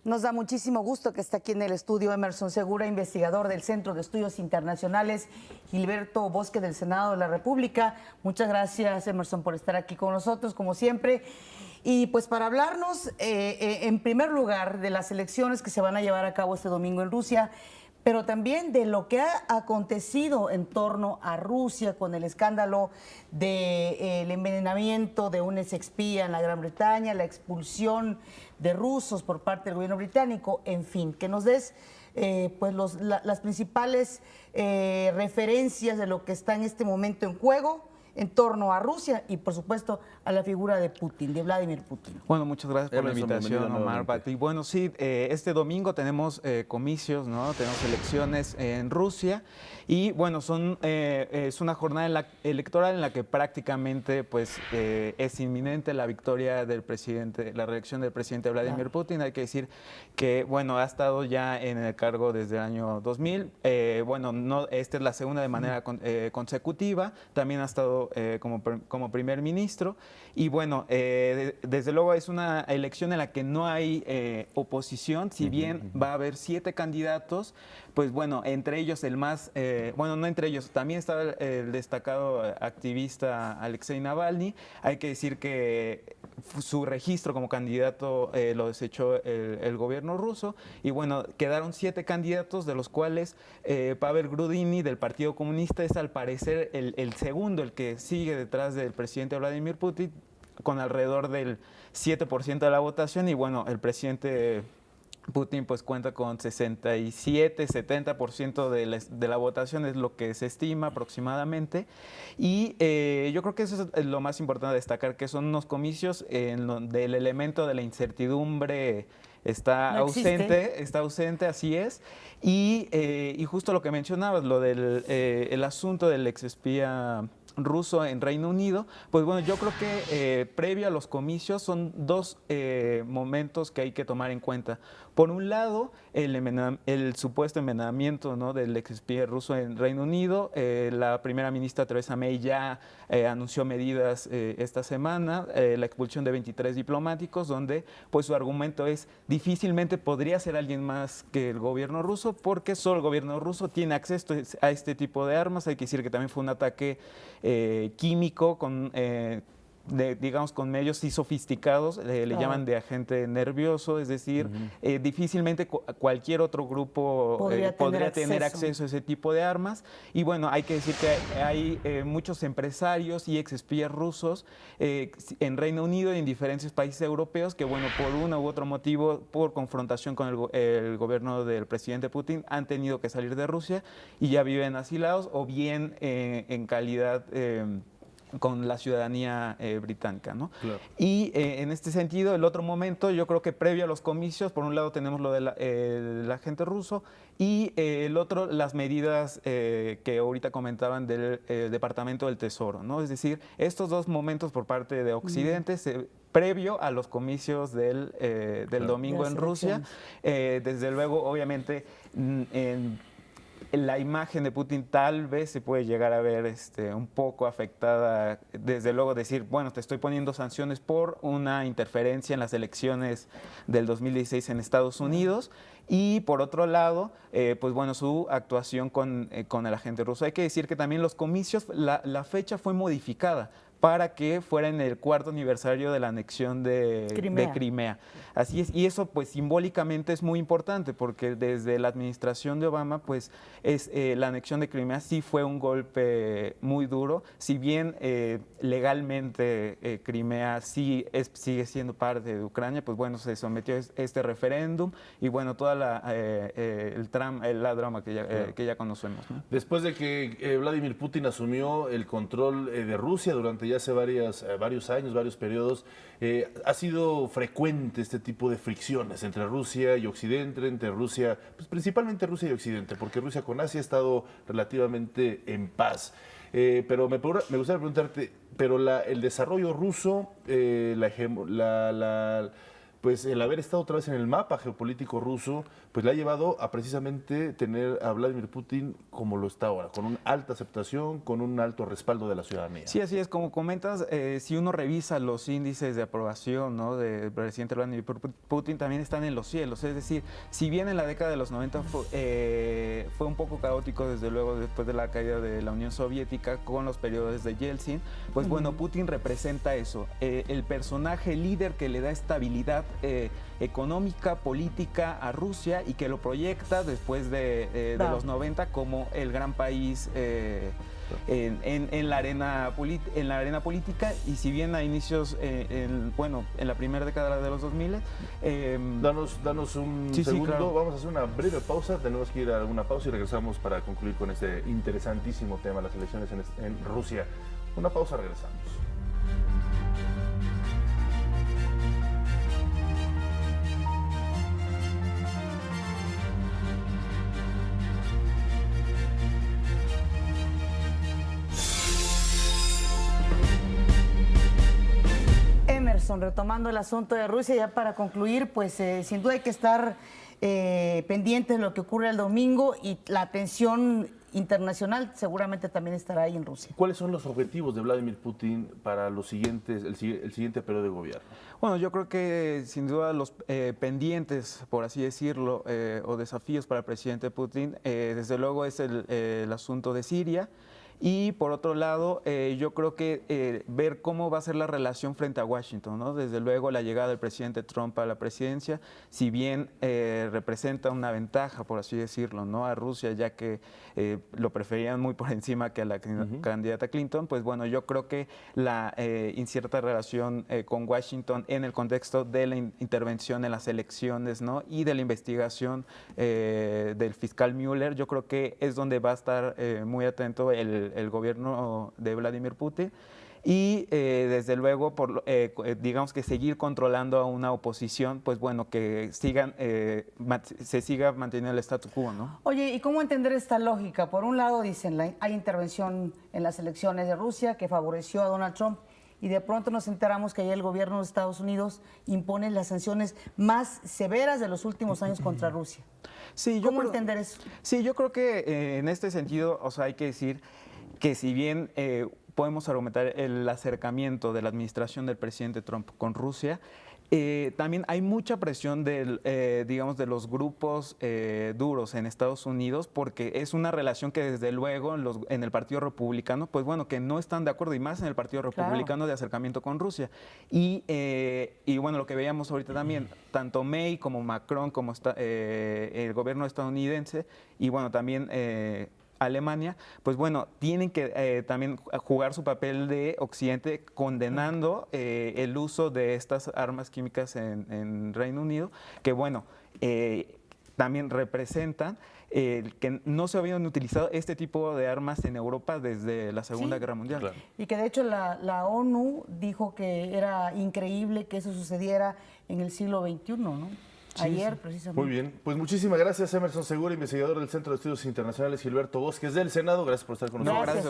Nos da muchísimo gusto que esté aquí en el estudio Emerson Segura, investigador del Centro de Estudios Internacionales Gilberto Bosque del Senado de la República. Muchas gracias, Emerson, por estar aquí con nosotros, como siempre. Y pues para hablarnos, en primer lugar, de las elecciones que se van a llevar a cabo este domingo en Rusia, pero también de lo que ha acontecido en torno a Rusia con el escándalo del envenenamiento de un exespía en la Gran Bretaña, la expulsión de rusos por parte del gobierno británico, en fin, que nos des pues las principales referencias de lo que está en este momento en juego en torno a Rusia y, por supuesto, a la figura de Putin, de Vladimir Putin. Bueno, muchas gracias por la Emerson, invitación, bienvenido Omar. nuevamente. Y bueno, sí, este domingo tenemos comicios, ¿no? Tenemos elecciones en Rusia y bueno, es una jornada electoral en la que prácticamente pues, es inminente la victoria del presidente, la reelección del presidente Vladimir Putin. Hay que decir que, bueno, ha estado ya en el cargo desde el año 2000. Bueno, no, esta es la segunda de manera consecutiva. También ha estado como primer ministro. Y bueno, desde luego es una elección en la que no hay oposición, si bien va a haber 7 candidatos, pues bueno, entre ellos el más, bueno, no entre ellos, también está el destacado activista Alexei Navalny. Hay que decir que su registro como candidato lo desechó el gobierno ruso y bueno, quedaron 7 candidatos, de los cuales Pavel Grudini del Partido Comunista es al parecer el segundo, el que sigue detrás del presidente Vladimir Putin, con alrededor del 7% de la votación y bueno, el presidente Putin pues cuenta con 67-70% de la votación, es lo que se estima aproximadamente. Y yo creo que eso es lo más importante de destacar, que son unos comicios en donde el elemento de la incertidumbre está ausente, así es. Y justo lo que mencionabas, lo del el asunto del exespía ruso en Reino Unido, pues bueno, yo creo que previo a los comicios son dos momentos que hay que tomar en cuenta. Por un lado, el supuesto envenenamiento, ¿no?, del exespía ruso en Reino Unido. La primera ministra Theresa May ya anunció medidas esta semana, la expulsión de 23 diplomáticos, donde pues su argumento es difícilmente podría ser alguien más que el gobierno ruso, porque solo el gobierno ruso tiene acceso a este tipo de armas. Hay que decir que también fue un ataque químico con digamos con medios sí sofisticados, le llaman de agente nervioso, es decir, difícilmente cualquier otro grupo podría tener acceso a ese tipo de armas. Y bueno, hay que decir que hay muchos empresarios y exespías rusos en Reino Unido y en diferentes países europeos que, bueno, por uno u otro motivo, por confrontación con el gobierno del presidente Putin, han tenido que salir de Rusia y ya viven asilados o bien en calidad con la ciudadanía británica, ¿no? Claro. Y en este sentido, el otro momento, yo creo que previo a los comicios, por un lado tenemos lo del agente ruso y el otro, las medidas que ahorita comentaban del Departamento del Tesoro, ¿no? Es decir, estos dos momentos por parte de Occidente previo a los comicios del domingo en Rusia. Desde luego, obviamente, la imagen de Putin tal vez se puede llegar a ver un poco afectada, desde luego decir, bueno, te estoy poniendo sanciones por una interferencia en las elecciones del 2016 en Estados Unidos, y por otro lado, pues bueno, su actuación con el agente ruso. Hay que decir que también los comicios, la fecha fue modificada para que fuera en el 4º aniversario de la anexión de Crimea. Así es, y eso pues simbólicamente es muy importante, porque desde la administración de Obama pues la anexión de Crimea sí fue un golpe muy duro. Si bien legalmente Crimea sigue siendo parte de Ucrania, pues bueno, se sometió a este referéndum y bueno, toda la drama que ya conocemos, ¿no? Después de que Vladimir Putin asumió el control de Rusia durante ya hace varios años, varios periodos, ha sido frecuente este tipo de fricciones entre Rusia y Occidente, entre Rusia, pues principalmente Rusia y Occidente, porque Rusia con Asia ha estado relativamente en paz. Pero me gustaría preguntarte, pero el desarrollo ruso, pues el haber estado otra vez en el mapa geopolítico ruso, pues le ha llevado a precisamente tener a Vladimir Putin como lo está ahora, con una alta aceptación, con un alto respaldo de la ciudadanía. Sí, así es. Como comentas, si uno revisa los índices de aprobación, ¿no?, del presidente Vladimir Putin, también están en los cielos. Es decir, si bien en la década de los 90 fue un poco caótico, desde luego, después de la caída de la Unión Soviética con los periodos de Yeltsin, pues bueno, Putin representa eso, el personaje líder que le da estabilidad económica, política a Rusia y que lo proyecta después de los 90 como el gran país en la arena política. Y si bien a inicios, en la primera década de los 2000, Danos un sí, segundo, claro. Vamos a hacer una breve pausa, tenemos que ir a alguna pausa y regresamos para concluir con este interesantísimo tema, las elecciones en Rusia. Una pausa, regresamos. Emerson, retomando el asunto de Rusia, ya para concluir, pues sin duda hay que estar pendientes de lo que ocurre el domingo, y la atención internacional seguramente también estará ahí en Rusia. ¿Cuáles son los objetivos de Vladimir Putin para el siguiente periodo de gobierno? Bueno, yo creo que sin duda los pendientes, por así decirlo, o desafíos para el presidente Putin, desde luego es el asunto de Siria. Y por otro lado, yo creo que ver cómo va a ser la relación frente a Washington, ¿no? Desde luego la llegada del presidente Trump a la presidencia, si bien representa una ventaja, por así decirlo, ¿no?, a Rusia, ya que lo preferían muy por encima que a la candidata Clinton, pues bueno, yo creo que la incierta relación con Washington en el contexto de la intervención en las elecciones, ¿no?, y de la investigación del fiscal Mueller, yo creo que es donde va a estar muy atento el gobierno de Vladimir Putin, y desde luego digamos que seguir controlando a una oposición, pues bueno, que se siga manteniendo el statu quo, ¿no? Oye, ¿y cómo entender esta lógica? Por un lado dicen, hay intervención en las elecciones de Rusia que favoreció a Donald Trump, y de pronto nos enteramos que ya el gobierno de Estados Unidos impone las sanciones más severas de los últimos años contra Rusia. Sí, ¿Cómo entender eso? Sí, yo creo que en este sentido, o sea, hay que decir que si bien podemos argumentar el acercamiento de la administración del presidente Trump con Rusia, también hay mucha presión digamos, de los grupos duros en Estados Unidos, porque es una relación que desde luego en el Partido Republicano, pues bueno, que no están de acuerdo, y más en el Partido Republicano, de acercamiento con Rusia. Y bueno, lo que veíamos ahorita también, tanto May como Macron, como el gobierno estadounidense, y bueno, también Alemania, pues bueno, tienen que también jugar su papel de Occidente, condenando el uso de estas armas químicas en Reino Unido, que bueno, también representan que no se habían utilizado este tipo de armas en Europa desde la Segunda Guerra Mundial. Claro. Y que de hecho la ONU dijo que era increíble que eso sucediera en el siglo XXI, ¿no? Ayer, precisamente. Muy bien, pues muchísimas gracias, Emerson Segura, investigador del Centro de Estudios Internacionales Gilberto Bosques del Senado. Gracias por estar con nosotros. Gracias.